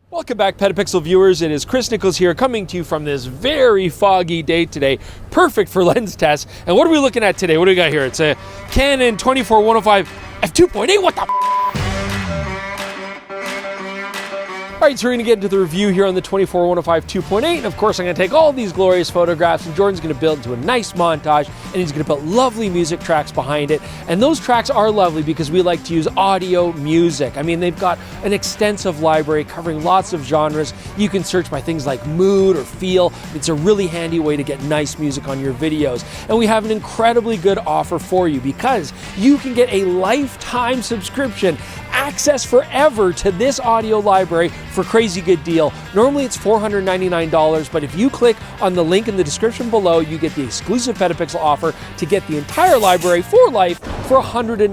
Welcome back, PetaPixel viewers. It is Chris Nichols here, coming to you from this very foggy day today. Perfect for lens tests. And what are we looking at today? What do we got here? It's a Canon 24-105 f2.8. What the? All right, so we're going to get into the review here on the 24-105 2.8, and of course I'm going to take all these glorious photographs and Jordan's going to build into a nice montage, and he's going to put lovely music tracks behind it. And those tracks are lovely because we like to use Audiio music. I mean, they've got an extensive library covering lots of genres. You can search by things like mood or feel. It's a really handy way to get nice music on your videos. And we have an incredibly good offer for you because you can get a lifetime subscription, access forever to this Audiio library for a crazy good deal. Normally it's $499, but if you click on the link in the description below, you get the exclusive PetaPixel offer to get the entire library for life for $199,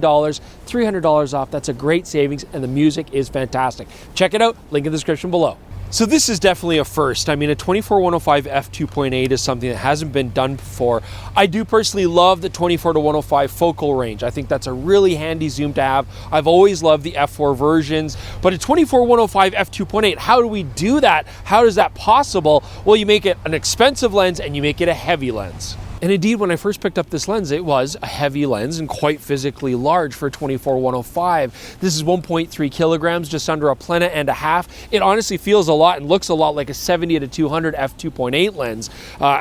$300 off. That's a great savings, and the music is fantastic. Check it out, link in the description below. So this is definitely a first. I mean, a 24-105 f2.8 is something that hasn't been done before. I do personally love the 24-105 focal range. I think that's a really handy zoom to have. I've always loved the f4 versions, but a 24-105 f2.8, how do we do that? How is that possible? Well, you make it an expensive lens and you make it a heavy lens. And indeed, when I first picked up this lens, it was a heavy lens and quite physically large for 24-105. This is 1.3 kilograms, just under a plena and a half. It honestly feels a lot and looks a lot like a 70-200 f2.8 lens.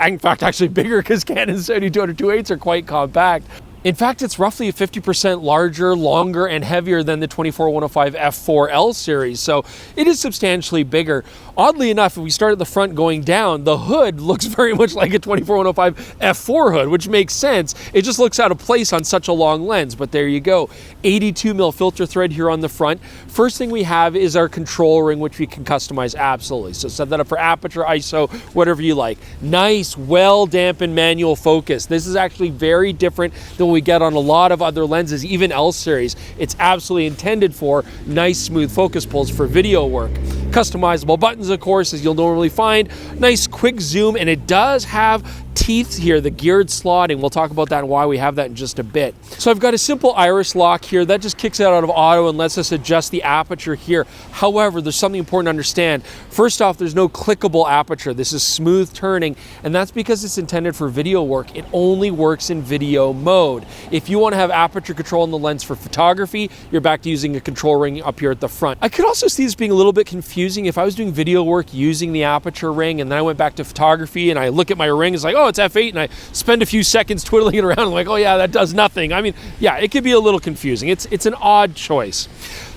In fact, actually bigger because Canon 70-200 2.8s are quite compact. In fact, it's roughly 50% larger, longer, and heavier than the 24-105 f4L series, so it is substantially bigger. Oddly enough, if we start at the front going down, the hood looks very much like a 24-105 f4 hood, which makes sense. It just looks out of place on such a long lens, but there you go. 82mm filter thread here on the front. First thing we have is our control ring, which we can customize absolutely. So set that up for aperture, ISO, whatever you like. Nice, well-dampened manual focus. This is actually very different than we get on a lot of other lenses, even L series. It's absolutely intended for nice smooth focus pulls for video work. Customizable buttons, of course, as you'll normally find. Nice quick zoom, and it does have teeth here, the geared slotting. We'll talk about that and why we have that in just a bit. So I've got a simple iris lock here that just kicks it out of auto and lets us adjust the aperture here. However, there's something important to understand. First off, there's no clickable aperture. This is smooth turning, and that's because it's intended for video work. It only works in video mode. If you want to have aperture control in the lens for photography, you're back to using a control ring up here at the front. I could also see this being a little bit confusing if I was doing video work using the aperture ring and then I went back to photography and I look at my ring, it's like, oh, it's f8, and I spend a few seconds twiddling it around. I'm like, oh yeah, that does nothing. I mean, yeah, it could be a little confusing. It's an odd choice.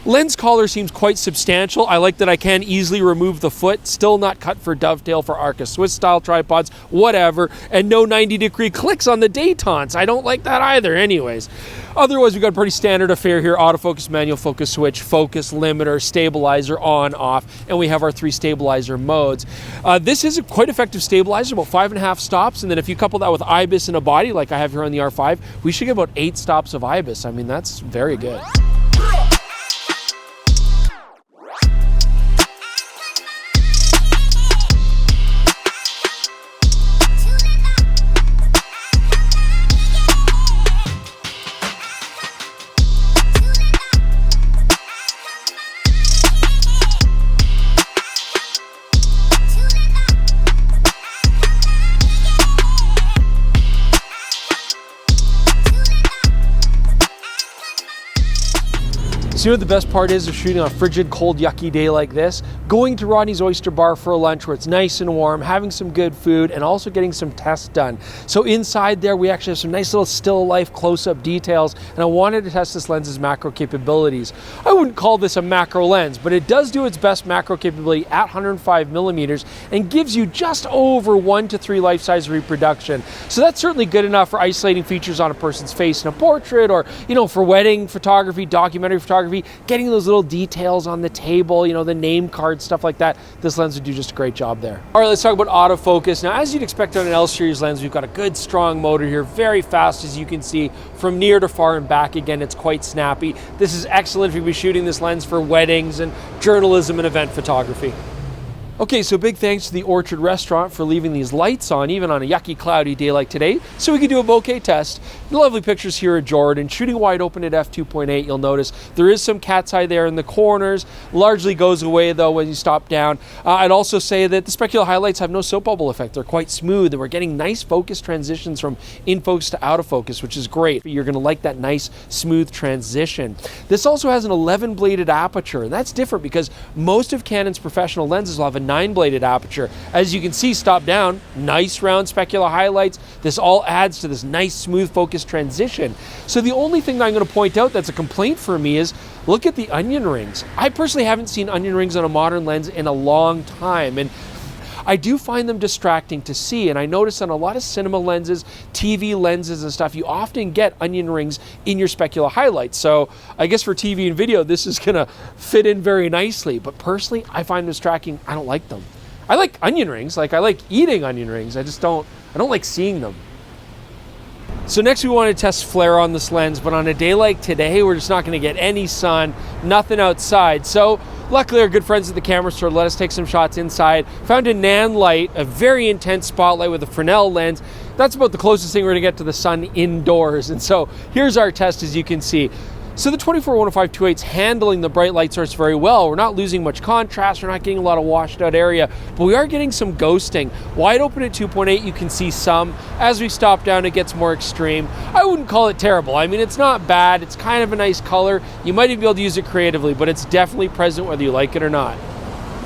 Lens collar seems quite substantial. I like that I can easily remove the foot. Still not cut for dovetail for Arca Swiss style tripods, whatever. And no 90-degree clicks on the detents. I don't like that either anyways. Otherwise, we've got a pretty standard affair here. Autofocus, manual focus switch, focus limiter, stabilizer on, off, and we have our 3 stabilizer modes. This is a quite effective stabilizer, about 5.5 stops, and then if you couple that with IBIS in a body, like I have here on the R5, we should get about 8 stops of IBIS. I mean, that's very good. So you know what the best part is of shooting on a frigid, cold, yucky day like this? Going to Rodney's Oyster Bar for a lunch where it's nice and warm, having some good food, and also getting some tests done. So inside there, we actually have some nice little still life close-up details, and I wanted to test this lens's macro capabilities. I wouldn't call this a macro lens, but it does do its best macro capability at 105 millimeters and gives you just over 1 to 3 life-size reproduction. So that's certainly good enough for isolating features on a person's face in a portrait, or, you know, for wedding photography, documentary photography, getting those little details on the table, you know, the name cards, stuff like that. This lens would do just a great job there. All right, let's talk about autofocus. Now, as you'd expect on an L series lens, we've got a good strong motor here, very fast as you can see, from near to far and back. Again, it's quite snappy. This is excellent if you'll be shooting this lens for weddings and journalism and event photography. Okay, so big thanks to the Orchard Restaurant for leaving these lights on, even on a yucky, cloudy day like today, so we could do a bokeh test. Lovely pictures here of Jordan. Shooting wide open at f2.8, you'll notice there is some cat's eye there in the corners. Largely goes away, though, when you stop down. I'd also say that the specular highlights have no soap bubble effect. They're quite smooth, and we're getting nice focus transitions from in focus to out of focus, which is great. You're going to like that nice, smooth transition. This also has an 11-bladed aperture, and that's different because most of Canon's professional lenses will have a 9-bladed aperture. As you can see, stop down, nice round specular highlights. This all adds to this nice smooth focus transition. So the only thing that I'm going to point out that's a complaint for me is look at the onion rings. I personally haven't seen onion rings on a modern lens in a long time, and I do find them distracting to see, and I notice on a lot of cinema lenses, TV lenses and stuff, you often get onion rings in your specular highlights. So I guess for TV and video, this is gonna fit in very nicely, but personally, I find them distracting. I don't like them. I like onion rings, like I like eating onion rings, I don't like seeing them. So next we want to test flare on this lens, but on a day like today, we're just not going to get any sun, nothing outside. So luckily our good friends at the camera store let us take some shots inside. Found a nan light, a very intense spotlight with a Fresnel lens. That's about the closest thing we're going to get to the sun indoors. And so here's our test, as you can see. So the 24-105-2.8's handling the bright light source very well. We're not losing much contrast, we're not getting a lot of washed out area, but we are getting some ghosting. Wide open at 2.8, you can see some. As we stop down, it gets more extreme. I wouldn't call it terrible. I mean, it's not bad. It's kind of a nice color. You might even be able to use it creatively, but it's definitely present whether you like it or not.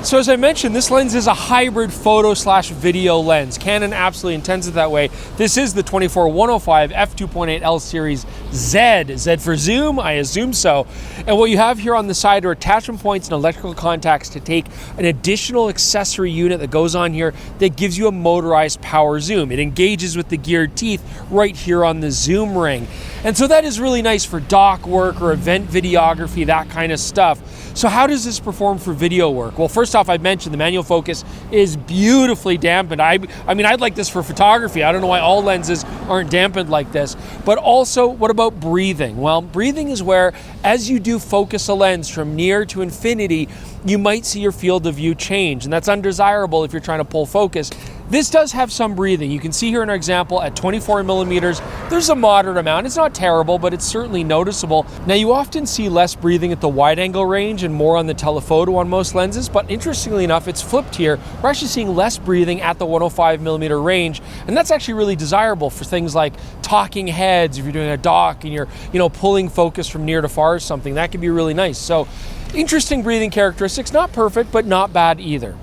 So as I mentioned, this lens is a hybrid photo/video lens. Canon absolutely intends it that way. This is the 24-105 f2.8 L series Z. Z for zoom, I assume so. And what you have here on the side are attachment points and electrical contacts to take an additional accessory unit that goes on here that gives you a motorized power zoom. It engages with the geared teeth right here on the zoom ring. And so that is really nice for doc work or event videography, that kind of stuff. So how does this perform for video work? Well, first off, I mentioned the manual focus is beautifully dampened. I mean, I'd like this for photography. I don't know why all lenses aren't dampened like this. But also, what about breathing? Well, breathing is where, as you do focus a lens from near to infinity, you might see your field of view change, and that's undesirable if you're trying to pull focus. This does have some breathing. You can see here in our example at 24 millimeters, there's a moderate amount. It's not terrible, but it's certainly noticeable. Now, you often see less breathing at the wide angle range and more on the telephoto on most lenses, but interestingly enough, it's flipped here. We're actually seeing less breathing at the 105 millimeter range, and that's actually really desirable for things like talking heads. If you're doing a doc and you're, pulling focus from near to far or something, that could be really nice. So, interesting breathing characteristics, not perfect, but not bad either.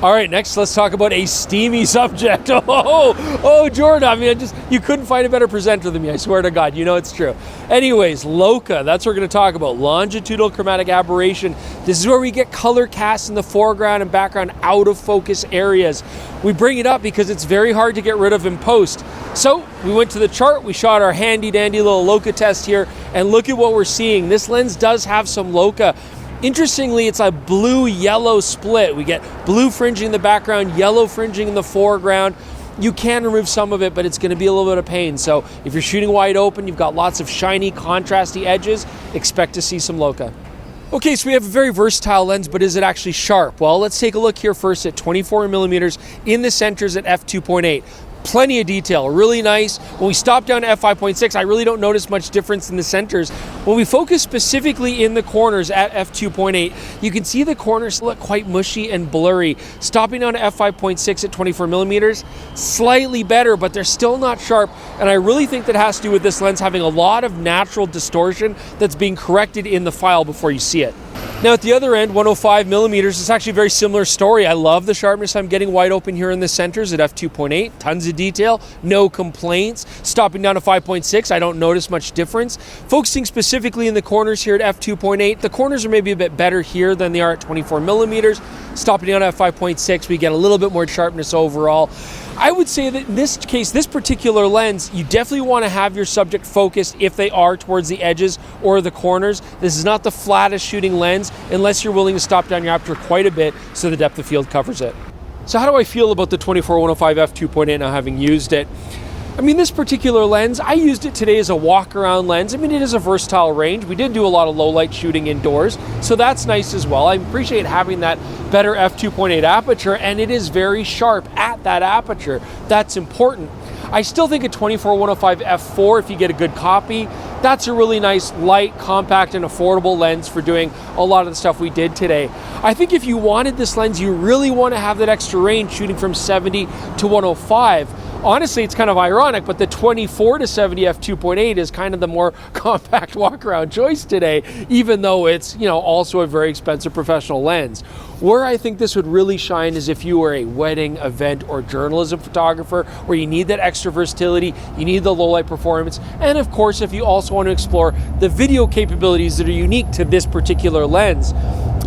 All right, next let's talk about a steamy subject. Oh, Jordan, I mean, you couldn't find a better presenter than me, I swear to God, it's true. Anyways, Bokeh, that's what we're gonna talk about. Longitudinal chromatic aberration. This is where we get color casts in the foreground and background out of focus areas. We bring it up because it's very hard to get rid of in post. So we went to the chart, we shot our handy dandy little Bokeh test here, and look at what we're seeing. This lens does have some Bokeh. Interestingly, it's a blue-yellow split. We get blue fringing in the background, yellow fringing in the foreground. You can remove some of it, but it's going to be a little bit of pain. So if you're shooting wide open, you've got lots of shiny, contrasty edges, expect to see some Bokeh. Okay, so we have a very versatile lens, but is it actually sharp? Well, let's take a look here first at 24 millimeters in the centers at f2.8. Plenty of detail, really nice. When we stop down to f5.6, I really don't notice much difference in the centers. When we focus specifically in the corners at f2.8, you can see the corners look quite mushy and blurry. Stopping down to f5.6 at 24 millimeters, slightly better, but they're still not sharp. And I really think that has to do with this lens having a lot of natural distortion that's being corrected in the file before you see it. Now at the other end, 105 millimeters, it's actually a very similar story. I love the sharpness I'm getting wide open here in the centers at f2.8. Tons of detail, no complaints. Stopping down to 5.6, I don't notice much difference. Focusing specifically in the corners here at f2.8, the corners are maybe a bit better here than they are at 24 millimeters. Stopping down at 5.6, we get a little bit more sharpness overall. I would say that in this case, this particular lens, you definitely want to have your subject focused if they are towards the edges or the corners. This is not the flattest shooting lens unless you're willing to stop down your aperture quite a bit so the depth of field covers it. So how do I feel about the 24-105 f2.8 now having used it? I mean, this particular lens, I used it today as a walk-around lens. I mean, it is a versatile range. We did do a lot of low-light shooting indoors, so that's nice as well. I appreciate having that better f2.8 aperture, and it is very sharp at that aperture. That's important. I still think a 24-105 f4, if you get a good copy, that's a really nice, light, compact, and affordable lens for doing a lot of the stuff we did today. I think if you wanted this lens, you really want to have that extra range shooting from 70 to 105. Honestly, it's kind of ironic, but the 24 to 70 f2.8 is kind of the more compact walk-around choice today, even though it's, also a very expensive professional lens. Where I think this would really shine is if you were a wedding, event, or journalism photographer, where you need that extra versatility, you need the low light performance, and of course, if you also want to explore the video capabilities that are unique to this particular lens.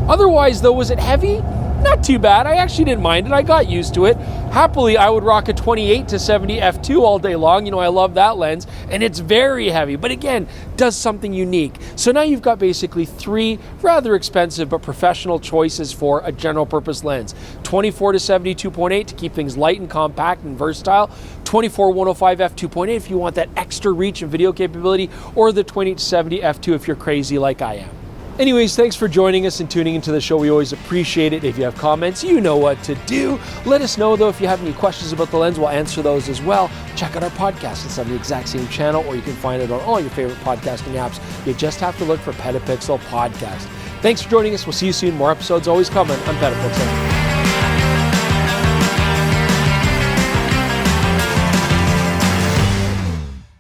Otherwise, though, was it heavy? Not too bad. I actually didn't mind it. I got used to it. Happily, I would rock a 28 to 70 f2 all day long. I love that lens, and it's very heavy, but again, does something unique. So now you've got basically 3 rather expensive but professional choices for a general purpose lens. 24 to 70 2.8 to keep things light and compact and versatile. 24-105 f2.8 if you want that extra reach and video capability, or the 28 to 70 f2 if you're crazy like I am. Anyways, thanks for joining us and tuning into the show. We always appreciate it. If you have comments, you know what to do. Let us know, though, if you have any questions about the lens. We'll answer those as well. Check out our podcast. It's on the exact same channel, or you can find it on all your favorite podcasting apps. You just have to look for PetaPixel Podcast. Thanks for joining us. We'll see you soon. More episodes always coming on PetaPixel.